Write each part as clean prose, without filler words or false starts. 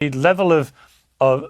The level of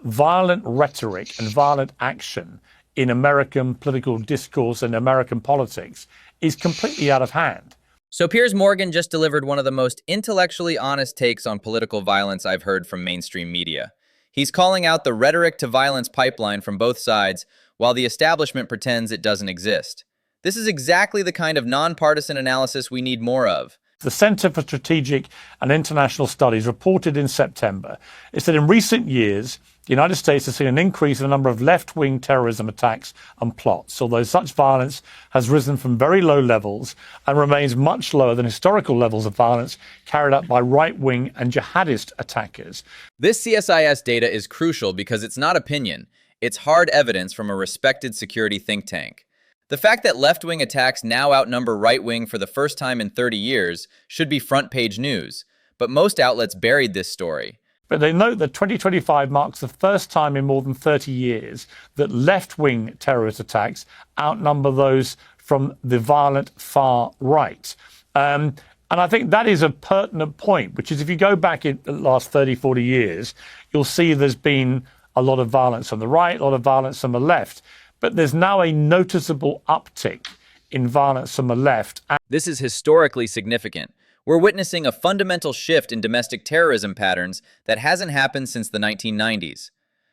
violent rhetoric and violent action in American political discourse and American politics is completely out of hand. So Piers Morgan just delivered one of the most intellectually honest takes on political violence I've heard from mainstream media. He's calling out the rhetoric to violence pipeline from both sides, while the establishment pretends it doesn't exist. This is exactly the kind of nonpartisan analysis we need more of. The Center for Strategic and International Studies reported in September, it said in recent years, the United States has seen an increase in the number of left-wing terrorism attacks and plots, although such violence has risen from very low levels and remains much lower than historical levels of violence carried out by right-wing and jihadist attackers. This CSIS data is crucial because it's not opinion. It's hard evidence from a respected security think tank. The fact that left-wing attacks now outnumber right-wing for the first time in 30 years should be front-page news, but most outlets buried this story. But they note that 2025 marks the first time in more than 30 years that left-wing terrorist attacks outnumber those from the violent far right. And I think that is a pertinent point, which is if you go back in the last 30, 40 years, you'll see there's been a lot of violence on the right, a lot of violence on the left. But there's now a noticeable uptick in violence from the left. This is historically significant. We're witnessing a fundamental shift in domestic terrorism patterns that hasn't happened since the 1990s.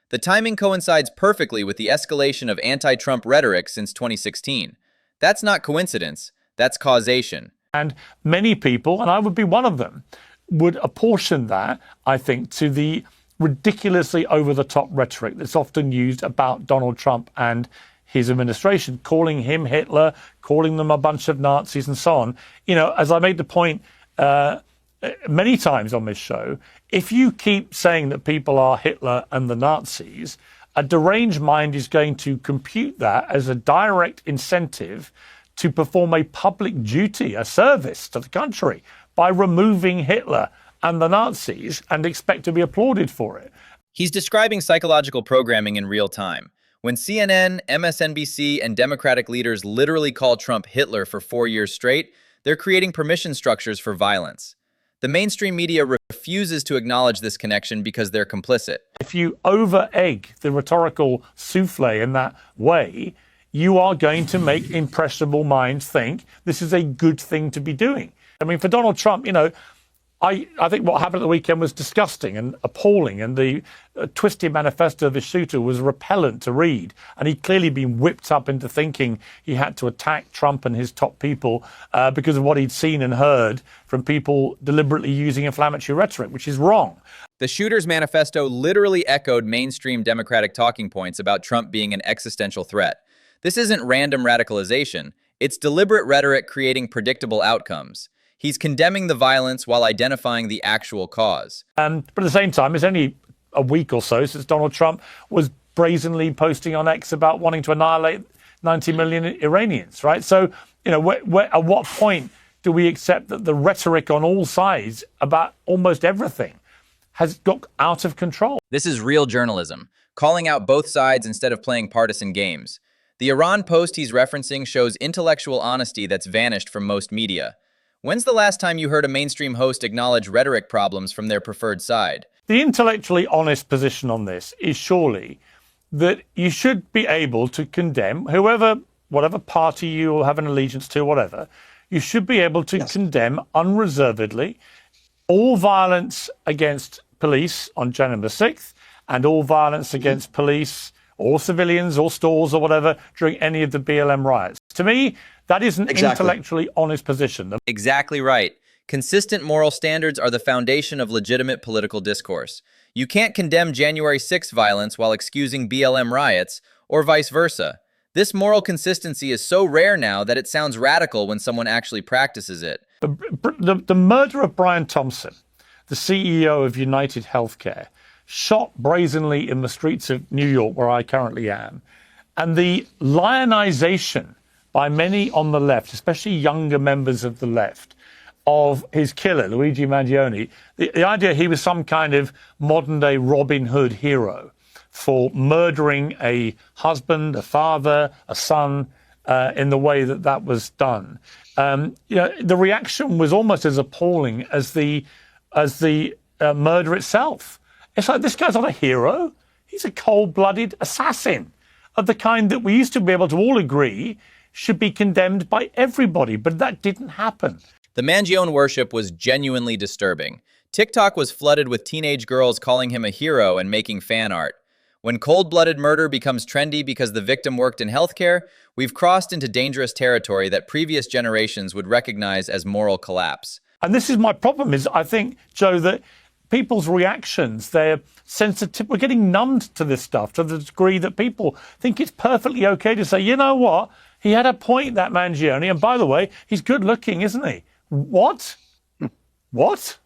The timing coincides perfectly with the escalation of anti-Trump rhetoric since 2016. That's not coincidence, that's causation. And many people, and I would be one of them, would apportion that, I think, to the ridiculously over-the-top rhetoric that's often used about Donald Trump and his administration, calling him Hitler, calling them a bunch of Nazis and so on. You know, as I made the point many times on this show, if you keep saying that people are Hitler and the Nazis, a deranged mind is going to compute that as a direct incentive to perform a public duty, a service to the country by removing Hitler and the Nazis and expect to be applauded for it. He's describing psychological programming in real time. When CNN, MSNBC, and Democratic leaders literally call Trump Hitler for 4 years straight, they're creating permission structures for violence. The mainstream media refuses to acknowledge this connection because they're complicit. If you over-egg the rhetorical souffle in that way, you are going to make impressionable minds think this is a good thing to be doing. I mean, for Donald Trump, you know, I think what happened at the weekend was disgusting and appalling, and the twisted manifesto of the shooter was repellent to read. And he'd clearly been whipped up into thinking he had to attack Trump and his top people because of what he'd seen and heard from people deliberately using inflammatory rhetoric, which is wrong. The shooter's manifesto literally echoed mainstream Democratic talking points about Trump being an existential threat. This isn't random radicalization. It's deliberate rhetoric creating predictable outcomes. He's condemning the violence while identifying the actual cause. But at the same time, it's only a week or so since Donald Trump was brazenly posting on X about wanting to annihilate 90 million Iranians, right? So, you know, at what point do we accept that the rhetoric on all sides about almost everything has got out of control? This is real journalism, calling out both sides instead of playing partisan games. The Iran post he's referencing shows intellectual honesty that's vanished from most media. When's the last time you heard a mainstream host acknowledge rhetoric problems from their preferred side? The intellectually honest position on this is surely that you should be able to condemn whatever party you have an allegiance to, whatever, you should be able to condemn unreservedly all violence against police on January the 6th and all violence against police or civilians or stores or whatever during any of the BLM riots. To me, that is an intellectually honest position. Exactly right. Consistent moral standards are the foundation of legitimate political discourse. You can't condemn January 6th violence while excusing BLM riots, or vice versa. This moral consistency is so rare now that it sounds radical when someone actually practices it. The murder of Brian Thompson, the CEO of United Healthcare, shot brazenly in the streets of New York, where I currently am, and the lionization by many on the left, especially younger members of the left, of his killer, Luigi Mangione, the idea he was some kind of modern-day Robin Hood hero for murdering a husband, a father, a son, in the way that that was done. You know, the reaction was almost as appalling as the murder itself. It's like, this guy's not a hero. He's a cold-blooded assassin of the kind that we used to be able to all agree should be condemned by everybody, but that didn't happen. The Mangione worship was genuinely disturbing. TikTok was flooded with teenage girls calling him a hero and making fan art. When cold-blooded murder becomes trendy because the victim worked in healthcare, we've crossed into dangerous territory that previous generations would recognize as moral collapse. And this is my problem, is I think, Joe, that people's reactions, their sensitivity, we're getting numbed to this stuff to the degree that people think it's perfectly okay to say, you know what, he had a point, that Mangione, and by the way, he's good looking, isn't he? What? What?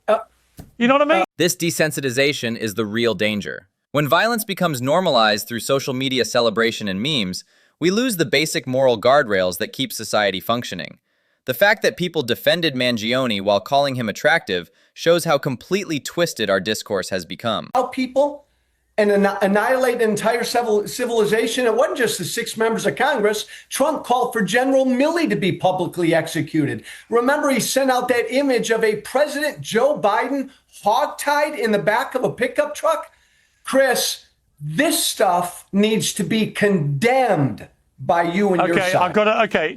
You know what I mean? This desensitization is the real danger. When violence becomes normalized through social media celebration and memes, we lose the basic moral guardrails that keep society functioning. The fact that people defended Mangione while calling him attractive shows how completely twisted our discourse has become. People and annihilate an entire civilization. It wasn't just the 6 members of Congress. Trump called for General Milley to be publicly executed. Remember, he sent out that image of a President Joe Biden hogtied in the back of a pickup truck. Chris, this stuff needs to be condemned by you and your side. Okay,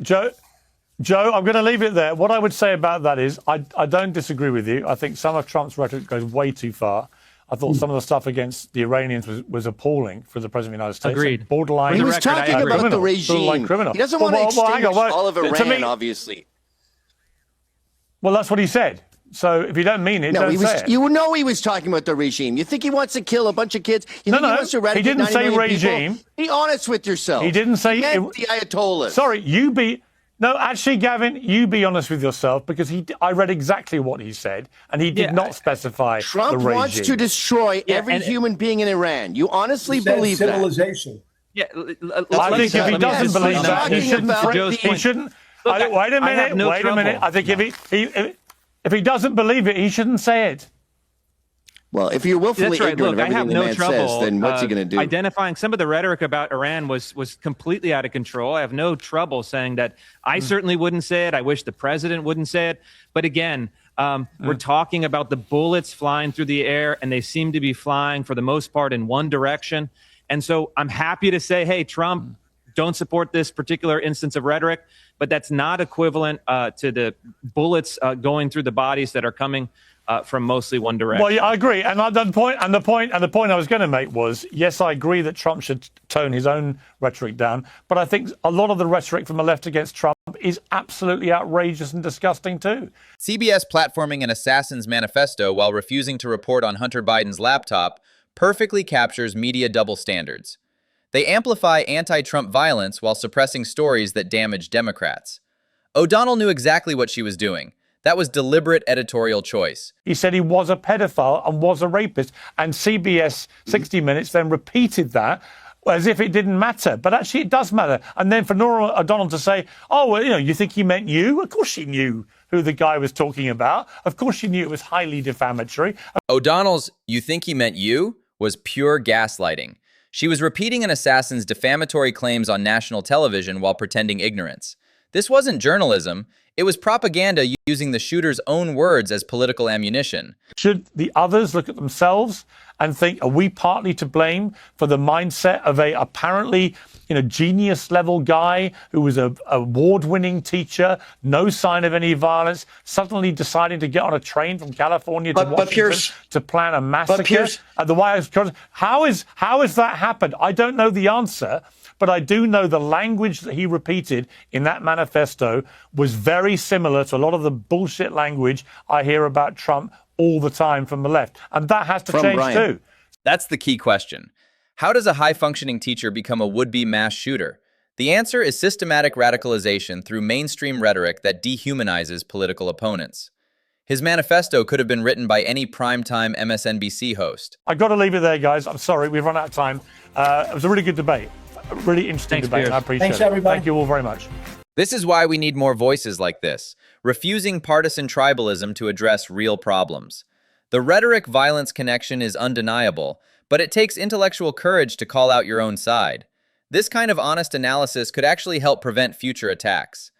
Joe, I'm going to leave it there. What I would say about that is I don't disagree with you. I think some of Trump's rhetoric goes way too far. I thought some of the stuff against the Iranians was appalling for the President of the United States. Agreed. Borderline. He was talking about the regime. Criminal. He doesn't want to extinguish all of Iran, obviously. Well, that's what he said. So if you don't mean it, don't say it. You know he was talking about the regime. You think he wants to kill a bunch of kids? You think he wants to eradicate he didn't 90 say million regime. People? Be honest with yourself. He didn't say he meant the Ayatollahs. Sorry, No, actually, Gavin, you be honest with yourself, because I read exactly what he said, and he did not specify Trump the regime. wants to destroy every human being in Iran. You honestly believe civilization. Yeah, I think if he doesn't believe that, he shouldn't. Wait a minute. I think if he doesn't believe it, he shouldn't say it. Well, if you're willfully ignorant of everything the man says, then what's he going to do? Identifying some of the rhetoric about Iran was completely out of control. I have no trouble saying that. I certainly wouldn't say it. I wish the president wouldn't say it. But again, we're talking about the bullets flying through the air, and they seem to be flying for the most part in one direction. And so I'm happy to say, hey, Trump, don't support this particular instance of rhetoric, but that's not equivalent to the bullets going through the bodies that are coming from mostly one direction. Well, yeah, I agree. And the point I was going to make was, yes, I agree that Trump should tone his own rhetoric down, but I think a lot of the rhetoric from the left against Trump is absolutely outrageous and disgusting too. CBS platforming an assassin's manifesto while refusing to report on Hunter Biden's laptop perfectly captures media double standards. They amplify anti-Trump violence while suppressing stories that damage Democrats. O'Donnell knew exactly what she was doing. That was deliberate editorial choice. He said he was a pedophile and was a rapist, and CBS 60 Minutes then repeated that as if it didn't matter. But actually it does matter. And then for Norah O'Donnell to say, oh, well, you think he meant you? Of course she knew who the guy was talking about. Of course she knew it was highly defamatory. O'Donnell's "you think he meant you" was pure gaslighting. She was repeating an assassin's defamatory claims on national television while pretending ignorance. This wasn't journalism. It was propaganda using the shooter's own words as political ammunition. Should the others look at themselves and think, are we partly to blame for the mindset of a apparently, genius level guy who was an award-winning teacher, no sign of any violence, suddenly deciding to get on a train from California to Washington to plan a massacre at the White House? How has that happened? I don't know the answer. But I do know the language that he repeated in that manifesto was very similar to a lot of the bullshit language I hear about Trump all the time from the left. And that has to change too. That's the key question. How does a high-functioning teacher become a would-be mass shooter? The answer is systematic radicalization through mainstream rhetoric that dehumanizes political opponents. His manifesto could have been written by any primetime MSNBC host. I've got to leave it there, guys. I'm sorry, we've run out of time. It was a really good debate. A really interesting debate. I appreciate it. Thanks, everybody. Thank you all very much. This is why we need more voices like this, refusing partisan tribalism to address real problems. The rhetoric-violence connection is undeniable, but it takes intellectual courage to call out your own side. This kind of honest analysis could actually help prevent future attacks.